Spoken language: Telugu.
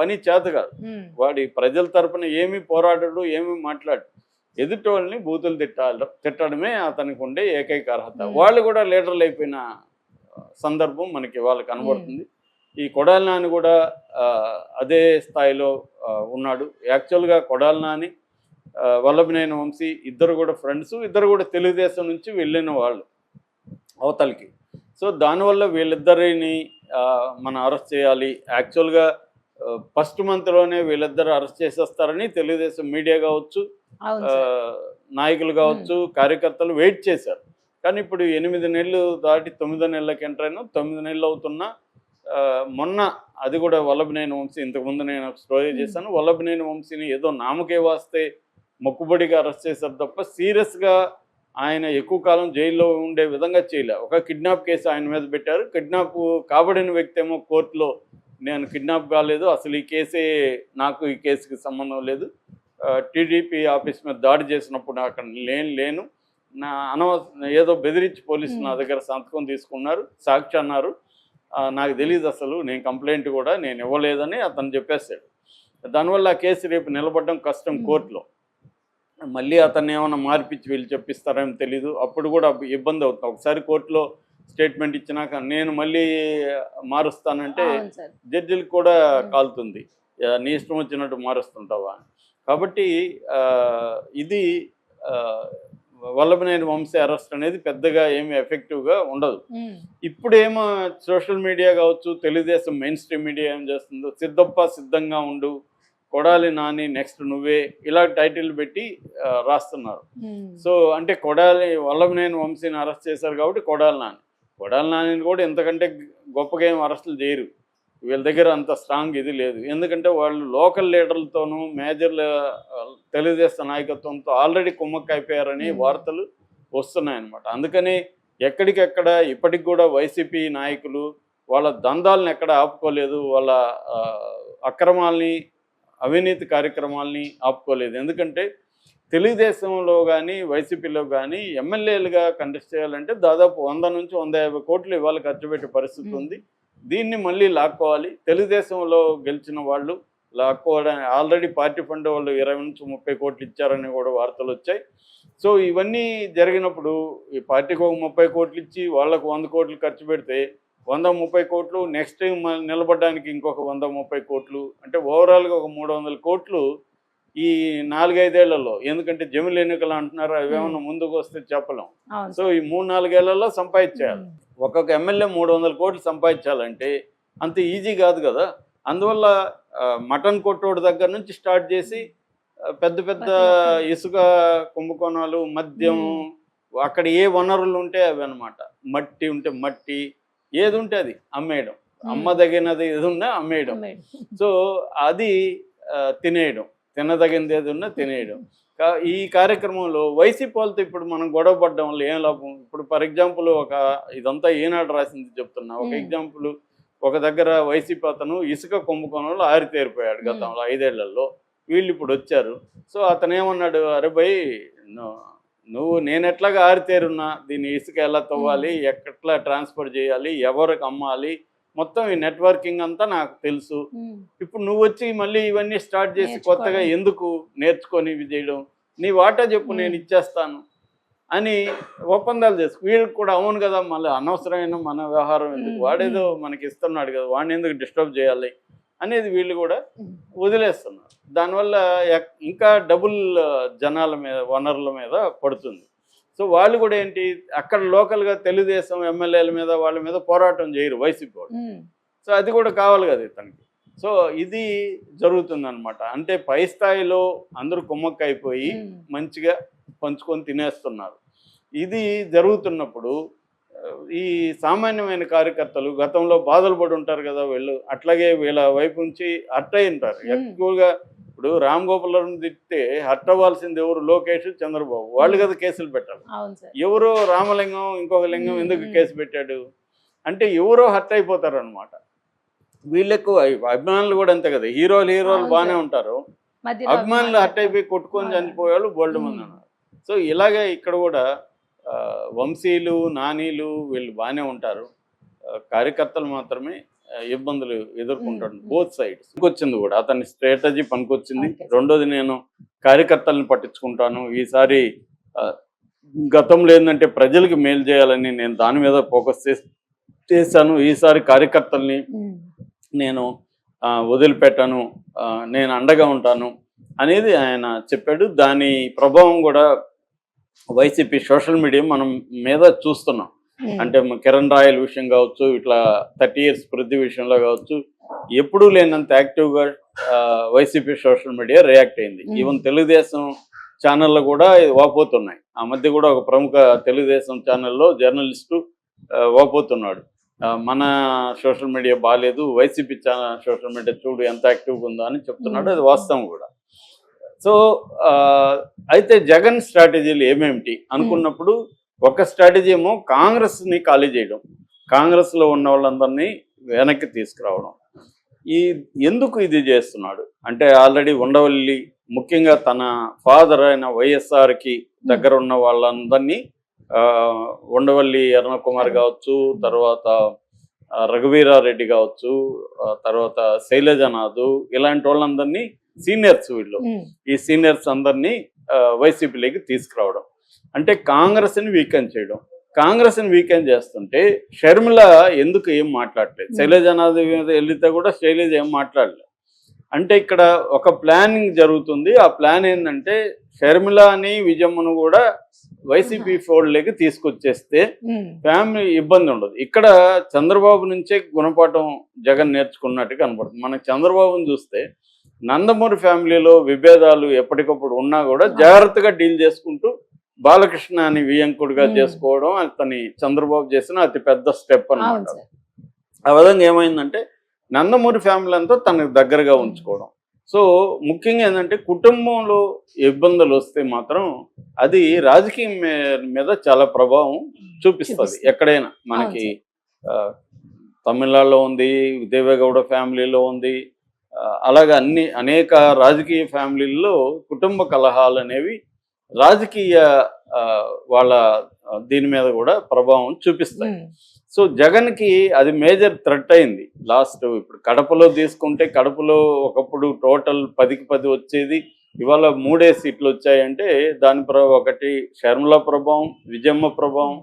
పని చేత కాదు. వాడి ప్రజల తరపున ఏమీ పోరాడడు, ఏమీ మాట్లాడు. ఎదుటోళ్ళని బూతులు తిట్టడమే అతనికి ఉండే ఏకైక అర్హత. వాళ్ళు కూడా లీడర్లు అయిపోయిన సందర్భం మనకి వాళ్ళు కనబడుతుంది. ఈ కొడాలి నాని కూడా అదే స్థాయిలో ఉన్నాడు. యాక్చువల్గా కొడాలి నాని, వల్లభనేని వంశీ ఇద్దరు కూడా ఫ్రెండ్స్, ఇద్దరు కూడా తెలుగుదేశం నుంచి వెళ్ళిన వాళ్ళు అవతలకి. సో దానివల్ల వీళ్ళిద్దరిని మనం అరెస్ట్ చేయాలి. యాక్చువల్గా ఫస్ట్ మంత్లోనే వీళ్ళిద్దరు అరెస్ట్ చేసేస్తారని తెలుగుదేశం మీడియా కావచ్చు, నాయకులు కావచ్చు, కార్యకర్తలు వెయిట్ చేశారు. కానీ ఇప్పుడు 8 నెలలు దాటి 9 నెలలకి ఎంటర్ అయినా 9 నెలలు అవుతున్నా మొన్న అది కూడా వల్లభనేని వంశీ, ఇంతకుముందు నేను స్టోరీ చేశాను, వల్లభనేని వంశీని ఏదో నామకే వాస్తే మొక్కుబడిగా అరెస్ట్ చేశారు తప్ప సీరియస్గా ఆయన ఎక్కువ కాలం జైల్లో ఉండే విధంగా చేయలే. ఒక కిడ్నాప్ కేసు ఆయన మీద పెట్టారు. కిడ్నాప్ కాబడిన వ్యక్తి ఏమో కోర్టులో నేను కిడ్నాప్ కాలేదు, అసలు ఈ కేసే నాకు ఈ కేసుకి సంబంధం లేదు, టీడీపీ ఆఫీస్ మీద దాడి చేసినప్పుడు అక్కడ లేను, నా ఏదో బెదిరించి పోలీసులు నా దగ్గర సంతకం తీసుకున్నారు, సాక్షి అన్నారు, నాకు తెలియదు అసలు, నేను కంప్లైంట్ కూడా నేను ఇవ్వలేదని అతను చెప్పేశాడు. దానివల్ల ఆ కేసు రేపు నిలబడడం కష్టం కోర్టులో. మళ్ళీ అతన్ని ఏమైనా మార్పిచ్చి వీళ్ళు చెప్పిస్తారేమో తెలీదు, అప్పుడు కూడా ఇబ్బంది అవుతుంది. ఒకసారి కోర్టులో స్టేట్మెంట్ ఇచ్చినాక నేను మళ్ళీ మారుస్తానంటే జడ్జిలకు కూడా కాలుతుంది, నీ ఇష్టం వచ్చినట్టు మారుస్తుంటావా. కాబట్టి ఇది వల్లభనేని వంశీ అరెస్ట్ అనేది పెద్దగా ఏమి ఎఫెక్టివ్గా ఉండదు. ఇప్పుడేమో సోషల్ మీడియా కావచ్చు, తెలుగుదేశం మెయిన్ స్ట్రీమ్ మీడియా ఏం చేస్తుందో, సిద్ధప్ప సిద్ధంగా ఉండు, కొడాలి నాని నెక్స్ట్ నువ్వే, ఇలా టైటిల్ పెట్టి రాస్తున్నారు. సో అంటే వల్లభనేని వంశీని అరెస్ట్ చేశారు కాబట్టి కొడాలి నానిని కూడా ఇంతకంటే గొప్పగా ఏం అరెస్టులు చేయరు. వీళ్ళ దగ్గర అంత స్ట్రాంగ్ ఇది లేదు. ఎందుకంటే వాళ్ళు లోకల్ లీడర్లతోనూ మేజర్ తెలుగుదేశం నాయకత్వంతో ఆల్రెడీ కుమ్మక్కైపోయారని వార్తలు వస్తున్నాయన్నమాట. అందుకని ఎక్కడికెక్కడ ఇప్పటికి కూడా వైసీపీ నాయకులు వాళ్ళ దందాలను ఎక్కడ ఆపుకోలేదు, వాళ్ళ అక్రమాల్ని, అవినీతి కార్యక్రమాల్ని ఆపుకోలేదు. ఎందుకంటే తెలుగుదేశంలో కానీ వైసీపీలో కానీ ఎమ్మెల్యేలుగా కంటెస్ట్ చేయాలంటే దాదాపు 100 నుంచి 150 కోట్లు ఇవాళ ఖర్చు పెట్టే పరిస్థితి ఉంది. దీన్ని మళ్ళీ లాక్కోవాలి. తెలుగుదేశంలో గెలిచిన వాళ్ళు లాక్కోవడానికి ఆల్రెడీ పార్టీ ఫండ్ వాళ్ళు 20 నుంచి 30 కోట్లు ఇచ్చారని కూడా వార్తలు వచ్చాయి. సో ఇవన్నీ జరిగినప్పుడు ఈ పార్టీకి ఒక 30 కోట్లు ఇచ్చి వాళ్ళకు 100 కోట్లు ఖర్చు పెడితే 130 కోట్లు, నెక్స్ట్ టైం నిలబడడానికి ఇంకొక 130 కోట్లు, అంటే ఓవరాల్గా ఒక 300 కోట్లు ఈ 4-5 ఏళ్లలో. ఎందుకంటే జమిలి ఎన్నికలు అంటున్నారు, అవేమన్నా ముందుకు వస్తే చెప్పలేం. సో ఈ 3-4 ఏళ్లలో సంపాదించాలి. ఒక్కొక్క ఎమ్మెల్యే 300 కోట్లు సంపాదించాలంటే అంత ఈజీ కాదు కదా. అందువల్ల మటన్ కొట్టోడు దగ్గర నుంచి స్టార్ట్ చేసి పెద్ద పెద్ద ఇసుక కుంభకోణాలు, మద్యం, అక్కడ ఏ వనరులు ఉంటే అవి అనమాట, మట్టి ఉంటే మట్టి, ఏది ఉంటే అది అమ్మేయడం, అమ్మదగినది ఏది ఉన్నా అమ్మేయడం. సో అది తినేయడం, తినదగింది ఏది ఉన్నా తినేయడం. ఈ కార్యక్రమంలో వైసీపీ వాళ్ళతో ఇప్పుడు మనం గొడవ పడడం వల్ల ఏం లాభం? ఇప్పుడు ఫర్ ఎగ్జాంపుల్ ఇదంతా ఈనాడు రాసింది చెప్తున్నా. ఒక ఎగ్జాంపుల్, ఒక దగ్గర వైసీపీ అతను ఇసుక కుంభకోణంలో ఆరితేరిపోయాడు గతంలో 5 ఏళ్లలో. వీళ్ళు ఇప్పుడు వచ్చారు. సో అతను ఏమన్నాడు, అరే భయ్ నేను ఎట్లాగా ఆరితేరున్నా, దీన్ని ఇసుక ఎలా తవ్వాలి, ఎట్లా ట్రాన్స్ఫర్ చేయాలి, ఎవరికి అమ్మాలి, మొత్తం ఈ నెట్వర్కింగ్ అంతా నాకు తెలుసు. ఇప్పుడు నువ్వు వచ్చి మళ్ళీ ఇవన్నీ స్టార్ట్ చేసి కొత్తగా ఎందుకు నేర్చుకొని ఇవి చేయడం, నీ వాటా చెప్పు నేను ఇచ్చేస్తాను అని ఒప్పందాలు చేసుకు. వీళ్ళకి కూడా అవును కదా, మళ్ళీ అనవసరమైన మన వ్యవహారం ఎందుకు, వాడేదో మనకి ఇస్తున్నాడు కదా, వాడిని ఎందుకు డిస్టర్బ్ చేయాలి అనేది వీళ్ళు కూడా వదిలేస్తున్నారు. దానివల్ల ఇంకా డబుల్ జనాల మీద, వనరుల మీద పడుతుంది. సో వాళ్ళు కూడా ఏంటి, అక్కడ లోకల్గా తెలుగుదేశం ఎమ్మెల్యేల మీద వాళ్ళ మీద పోరాటం చేయరు వైసీపీ వాళ్ళు. సో అది కూడా కావాలి కదా ఇతనికి. సో ఇది జరుగుతుందన్నమాట. అంటే పై స్థాయిలో అందరూ కుమ్మక్కైపోయి మంచిగా పంచుకొని తినేస్తున్నారు. ఇది జరుగుతున్నప్పుడు ఈ సామాన్యమైన కార్యకర్తలు గతంలో బాధలు పడి ఉంటారు కదా వీళ్ళు, అట్లాగే వీళ్ళ వైపు నుంచి హర్ట్ అయి ఉంటారు ఎక్కువగా. ఇప్పుడు రామ్ గోపాల్ తిట్టే హర్ట్ అవ్వాల్సింది ఎవరు? లోకేష్, చంద్రబాబు, వాళ్ళు కదా కేసులు పెట్టాలి. ఎవరో రామలింగం, ఇంకొక లింగం ఎందుకు కేసు పెట్టాడు అంటే ఎవరో హర్ట్ అయిపోతారు అనమాట. వీళ్ళకు అభిమానులు కూడా అంతే కదా, హీరోలు బాగానే ఉంటారు, అభిమానులు హర్ట్ అయిపోయి కొట్టుకొని చనిపోయేవాళ్ళు బోల్డ్ మంది ఉన్నారు. సో ఇలాగే ఇక్కడ కూడా వంశీలు, నానీలు వీళ్ళు బాగానే ఉంటారు, కార్యకర్తలు మాత్రమే ఇబ్బందులు ఎదుర్కొంటాడు బోత్ సైడ్స్. పనికొచ్చింది కూడా, అతని స్ట్రాటజీ పనికొచ్చింది. రెండోది, నేను కార్యకర్తలను పట్టించుకుంటాను ఈసారి, గతంలో ఏంటంటే ప్రజలకు మేలు చేయాలని నేను దాని మీద ఫోకస్ చేశాను, ఈసారి కార్యకర్తల్ని నేను వదిలిపెట్టాను, నేను అండగా ఉంటాను అనేది ఆయన చెప్పాడు. దాని ప్రభావం కూడా వైసీపీ సోషల్ మీడియా మనం మీద చూస్తున్నాం. అంటే కిరణ్ రాయల్ విషయం కావచ్చు, ఇట్లా 30 years పృథ్వీ విషయంలో కావచ్చు, ఎప్పుడూ లేనంత యాక్టివ్గా వైసీపీ సోషల్ మీడియా రియాక్ట్ అయింది. ఈవెన్ తెలుగుదేశం ఛానళ్ళు కూడా వాపోతున్నాయి. ఆ మధ్య కూడా ఒక ప్రముఖ తెలుగుదేశం ఛానల్లో జర్నలిస్టు వాపోతున్నాడు, మన సోషల్ మీడియా బాగాలేదు, వైసీపీ సోషల్ మీడియా చూడు ఎంత యాక్టివ్గా ఉందో అని చెప్తున్నాడు. అది వాస్తవం కూడా. సో అయితే జగన్ స్ట్రాటజీలు ఏమేమిటి అనుకున్నప్పుడు, ఒక స్ట్రాటజీ ఏమో కాంగ్రెస్ని ఖాళీ చేయడం, కాంగ్రెస్లో ఉన్న వాళ్ళందరినీ వెనక్కి తీసుకురావడం. ఎందుకు ఇది చేస్తున్నాడు అంటే, ఆల్రెడీ ఉండవల్లి, ముఖ్యంగా తన ఫాదర్ అయిన వైఎస్ఆర్కి దగ్గర ఉన్న వాళ్ళందరినీ, ఉండవల్లి అరుణ కుమార్ కావచ్చు, తర్వాత రఘువీరారెడ్డి కావచ్చు, తర్వాత శైలజనాథ్, ఇలాంటి వాళ్ళందరినీ సీనియర్స్, వీళ్ళు ఈ సీనియర్స్ అందరినీ వైసీపీలోకి తీసుకురావడం అంటే కాంగ్రెస్ని వీకెన్ చేయడం. కాంగ్రెస్ని వీకెన్ చేస్తుంటే షర్మిల ఎందుకు ఏం మాట్లాడలేదు, శైలజనాథ్ మీద వెళ్తే కూడా శైలజ ఏం మాట్లాడలేదు. అంటే ఇక్కడ ఒక ప్లానింగ్ జరుగుతుంది. ఆ ప్లాన్ ఏంటంటే షర్మిలని విజయమ్మను కూడా వైసీపీ ఫోల్డ్లోకి తీసుకొచ్చేస్తే ఫ్యామిలీ ఇబ్బంది ఉండదు. ఇక్కడ చంద్రబాబు నుంచే గుణపాఠం జగన్ నేర్చుకున్నట్టు కనపడుతుంది. మనకి చంద్రబాబుని చూస్తే నందమూరి ఫ్యామిలీలో విభేదాలు ఎప్పటికప్పుడు ఉన్నా కూడా జాగ్రత్తగా డీల్ చేసుకుంటూ బాలకృష్ణ అని వియంకుడిగా చేసుకోవడం అతని చంద్రబాబు చేసిన అతి పెద్ద స్టెప్ అన్నమాట. ఆ విధంగా ఏమైందంటే నందమూరి ఫ్యామిలీ అంతా తనకు దగ్గరగా ఉంచుకోవడం. సో ముఖ్యంగా ఏంటంటే కుటుంబంలో ఇబ్బందులు వస్తే మాత్రం అది రాజకీయం మీద చాలా ప్రభావం చూపిస్తుంది. ఎక్కడైనా మనకి తమిళనాడులో ఉంది, దేవేగౌడ ఫ్యామిలీలో ఉంది, అలాగే అనేక రాజకీయ ఫ్యామిలీల్లో కుటుంబ కలహాలు అనేవి రాజకీయ వాళ్ళ దీని మీద కూడా ప్రభావం చూపిస్తాయి. సో జగన్కి అది మేజర్ థ్రెట్ అయింది. లాస్ట్ ఇప్పుడు కడపలో తీసుకుంటే, కడపలో ఒకప్పుడు టోటల్ 10కి 10 వచ్చేది, ఇవాళ 3 సీట్లు వచ్చాయంటే దాని ఒకటి షర్మిల ప్రభావం, విజయమ్మ ప్రభావం,